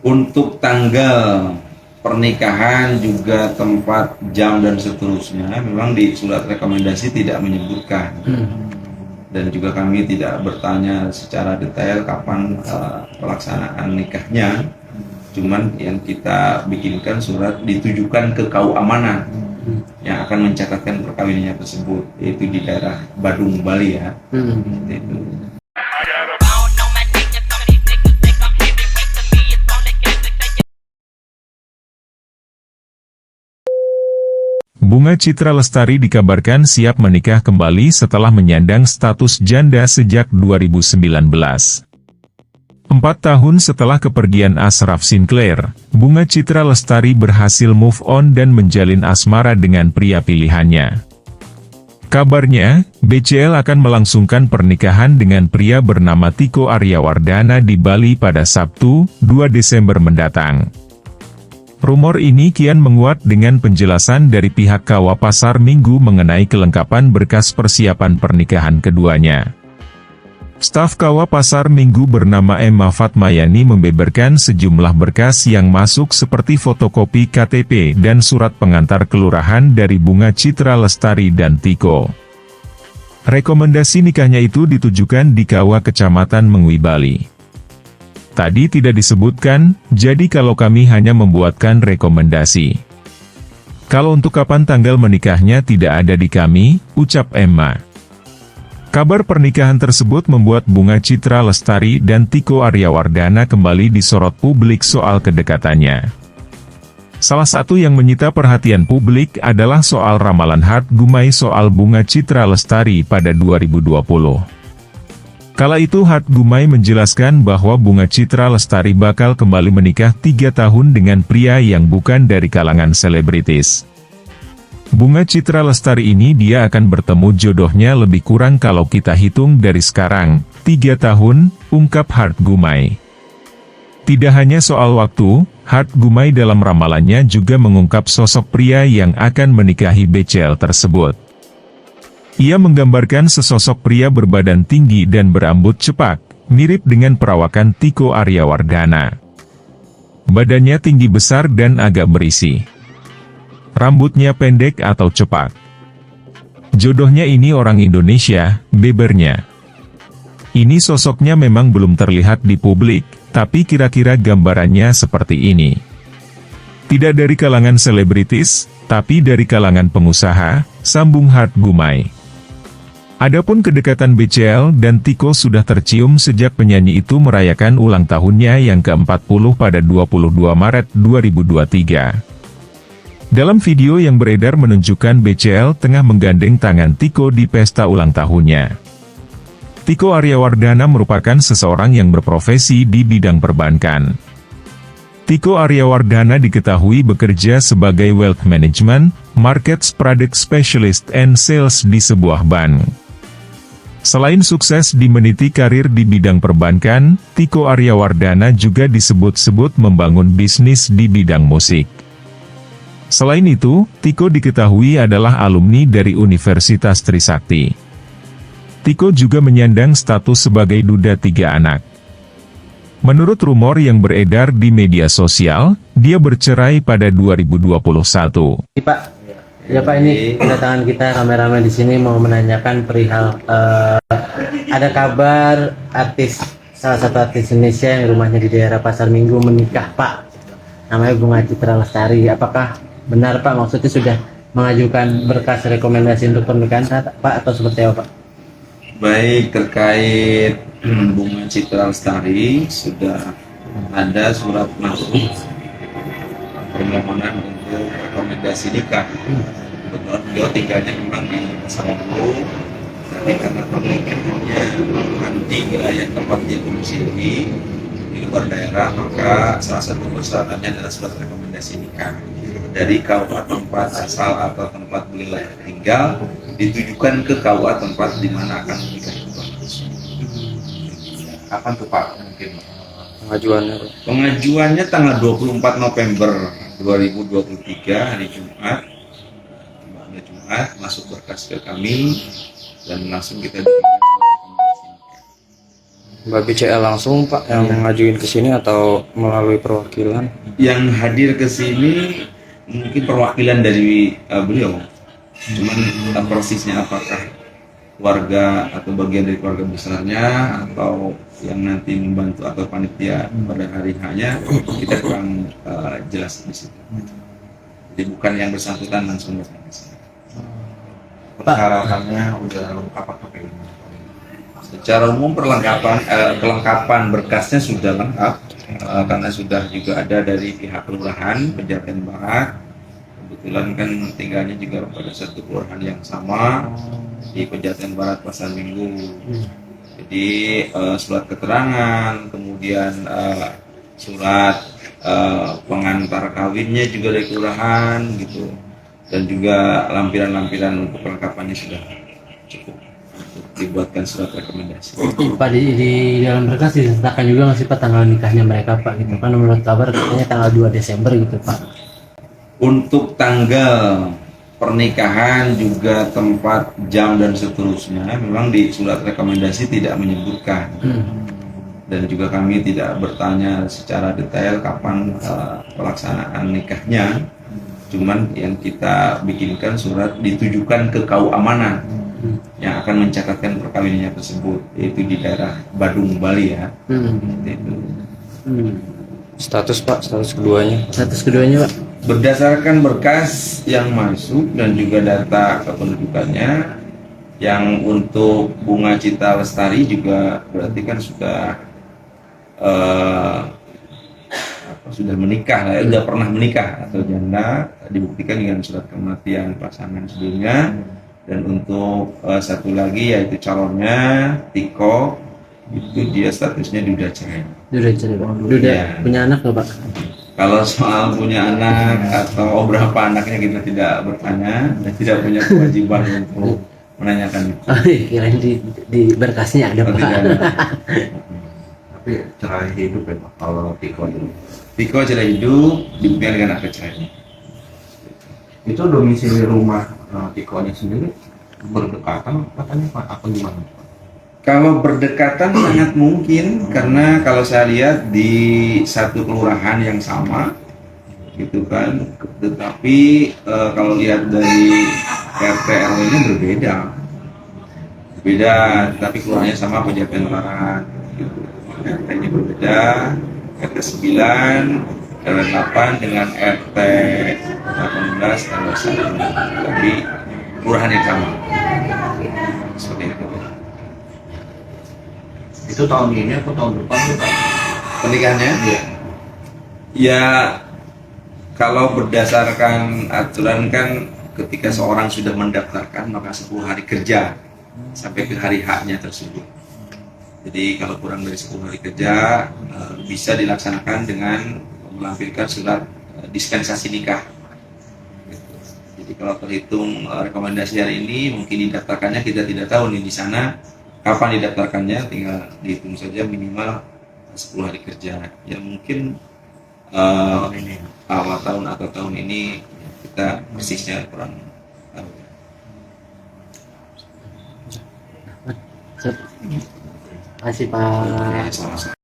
Untuk tanggal pernikahan juga tempat jam dan seterusnya memang di surat rekomendasi tidak menyebutkan. Dan juga kami tidak bertanya secara detail kapan pelaksanaan nikahnya. Cuman yang kita bikinkan surat ditujukan ke KUA mana yang akan mencatatkan perkawinannya tersebut, yaitu di daerah Badung, Bali ya. Itu. Bunga Citra Lestari dikabarkan siap menikah kembali setelah menyandang status janda sejak 2019. 4 tahun setelah kepergian Ashraf Sinclair, Bunga Citra Lestari berhasil move on dan menjalin asmara dengan pria pilihannya. Kabarnya, BCL akan melangsungkan pernikahan dengan pria bernama Tiko Aryawardana di Bali pada Sabtu, 2 Desember mendatang. Rumor ini kian menguat dengan penjelasan dari pihak KUA Pasar Minggu mengenai kelengkapan berkas persiapan pernikahan keduanya. Staf KUA Pasar Minggu bernama Emma Fatmayani membeberkan sejumlah berkas yang masuk seperti fotokopi KTP dan surat pengantar kelurahan dari Bunga Citra Lestari dan Tiko. Rekomendasi nikahnya itu ditujukan di KUA Kecamatan Mengwi, Bali. Tadi tidak disebutkan, jadi kalau kami hanya membuatkan rekomendasi. Kalau untuk kapan tanggal menikahnya tidak ada di kami, ucap Emma. Kabar pernikahan tersebut membuat Bunga Citra Lestari dan Tiko Aryawardana kembali disorot publik soal kedekatannya. Salah satu yang menyita perhatian publik adalah soal ramalan Hart Gumai soal Bunga Citra Lestari pada 2020. Kala itu Hart Gumai menjelaskan bahwa Bunga Citra Lestari bakal kembali menikah 3 tahun dengan pria yang bukan dari kalangan selebritis. Bunga Citra Lestari ini dia akan bertemu jodohnya lebih kurang kalau kita hitung dari sekarang, 3 tahun, ungkap Hart Gumai. Tidak hanya soal waktu, Hart Gumai dalam ramalannya juga mengungkap sosok pria yang akan menikahi BCL tersebut. Ia menggambarkan sesosok pria berbadan tinggi dan berambut cepak, mirip dengan perawakan Tiko Aryawardana. Badannya tinggi besar dan agak berisi. Rambutnya pendek atau cepak. Jodohnya ini orang Indonesia, bebernya. Ini sosoknya memang belum terlihat di publik, tapi kira-kira gambarannya seperti ini. Tidak dari kalangan selebritis, tapi dari kalangan pengusaha, sambung Hart Gumai. Adapun kedekatan BCL dan Tiko sudah tercium sejak penyanyi itu merayakan ulang tahunnya yang ke-40 pada 22 Maret 2023. Dalam video yang beredar menunjukkan BCL tengah menggandeng tangan Tiko di pesta ulang tahunnya. Tiko Aryawardana merupakan seseorang yang berprofesi di bidang perbankan. Tiko Aryawardana diketahui bekerja sebagai Wealth Management, Markets Product Specialist and Sales di sebuah bank. Selain sukses di meniti karir di bidang perbankan, Tiko Aryawardana juga disebut-sebut membangun bisnis di bidang musik. Selain itu, Tiko diketahui adalah alumni dari Universitas Trisakti. Tiko juga menyandang status sebagai duda 3 anak. Menurut rumor yang beredar di media sosial, dia bercerai pada 2021. Pak, ya Pak, ini kedatangan kita rame-rame di sini mau menanyakan perihal ada kabar salah satu artis Indonesia yang rumahnya di daerah Pasar Minggu menikah Pak. Namanya Bunga Citra Lestari. Apakah benar Pak, maksudnya sudah mengajukan berkas rekomendasi untuk pernikahan Pak atau seperti apa Pak? Baik, terkait Bunga Citra Lestari sudah ada surat masuk permohonan untuk rekomendasi nikah. Kebetulan beliau tinggalnya memang di Pasar Minggu, tapi karena pernikahannya nanti wilayah tempat dia domisili di luar daerah, maka salah satu persyaratannya adalah surat rekomendasi nikah dari KUA tempat asal atau tempat wilayah tinggal ditujukan ke KUA tempat di mana akan menikah itu. Kapan tuh Pak? Mungkin pengajuannya tanggal 24 November 2023 hari Jumat. Masuk berkas ke kami dan langsung kita bikin rekomendasi nikah. Mbak BCL langsung Pak yang ngajuin ke sini atau melalui perwakilan? Yang hadir ke sini mungkin perwakilan dari beliau, cuman persisnya apakah keluarga atau bagian dari keluarga besarnya atau yang nanti membantu atau panitia pada hari hanya kita kurang jelas di situ. Jadi bukan yang bersangkutan langsung datang ke sini. Persyaratannya udah lengkap apa kayak gimana? Secara umum kelengkapan berkasnya sudah lengkap karena sudah juga ada dari pihak kelurahan Pejaten Barat. Kebetulan kan tinggalnya juga pada satu kelurahan yang sama di Pejaten Barat Pasar Minggu. Jadi surat keterangan, kemudian surat pengantar kawinnya juga dari kelurahan gitu, dan juga lampiran-lampiran untuk kelengkapannya sudah cukup untuk dibuatkan surat rekomendasi. Pak, di dalam berkas disertakan juga nggak sih Pak tanggal nikahnya mereka Pak gitu kan, menurut kabar katanya tanggal 2 Desember gitu Pak. Untuk tanggal pernikahan juga tempat, jam dan seterusnya memang di surat rekomendasi tidak menyebutkan. Dan juga kami tidak bertanya secara detail kapan pelaksanaan nikahnya. Cuman yang kita bikinkan surat ditujukan ke KUA mana yang akan mencatatkan perkawinannya tersebut, yaitu di daerah Badung, Bali ya. Seperti itu. Status Pak, status keduanya. Status keduanya Pak. Berdasarkan berkas yang masuk dan juga data kependudukannya, yang untuk Bunga Citra Lestari juga berarti kan sudah menikah lah, sudah pernah menikah atau janda, dibuktikan dengan surat kematian pasangan sebelumnya. Dan untuk satu lagi yaitu calonnya Tiko, itu dia statusnya duda cerai. Duda cerai Pak. Duda Ya. punya anak nggak Pak? Kalau soal punya anak atau berapa anaknya kita tidak bertanya dan tidak punya kewajiban untuk menanyakan itu. Oh, kirain di berkasnya ada Oh, Pak. tidak ada. Tapi cerai hidup ya Pak, kalau Tiko ini. Tiko cerai hidup dibuktikan dengan akte cerai. Itu domisili rumah Tikonya sendiri berdekatan katanya Pak, apa gimana Pak? Kalau berdekatan sangat mungkin, karena kalau saya lihat di satu kelurahan yang sama gitu kan, tetapi kalau lihat dari RT RW-nya berbeda, tapi kelurahannya sama, Pejaten Barat gitu. RT-nya berbeda, RT 9 RW 8 dengan RT 18 RW 1, tapi kelurahan yang sama seperti itu. Itu tahun ini atau tahun depan tuh Pak? Pernikahannya? Iya. Ya, kalau berdasarkan aturan kan ketika seorang sudah mendaftarkan maka 10 hari kerja sampai ke hari haknya tersebut. Jadi kalau kurang dari 10 hari kerja bisa dilaksanakan dengan melampirkan surat dispensasi nikah. Jadi kalau terhitung rekomendasi hari ini mungkin didaftarkannya kita tidak tahu nih di sana kapan didaftarkannya, tinggal dihitung saja minimal 10 hari kerja. Ya mungkin awal tahun atau tahun ini kita persisnya kurang tahu. Terima kasih Pak. Sama-sama.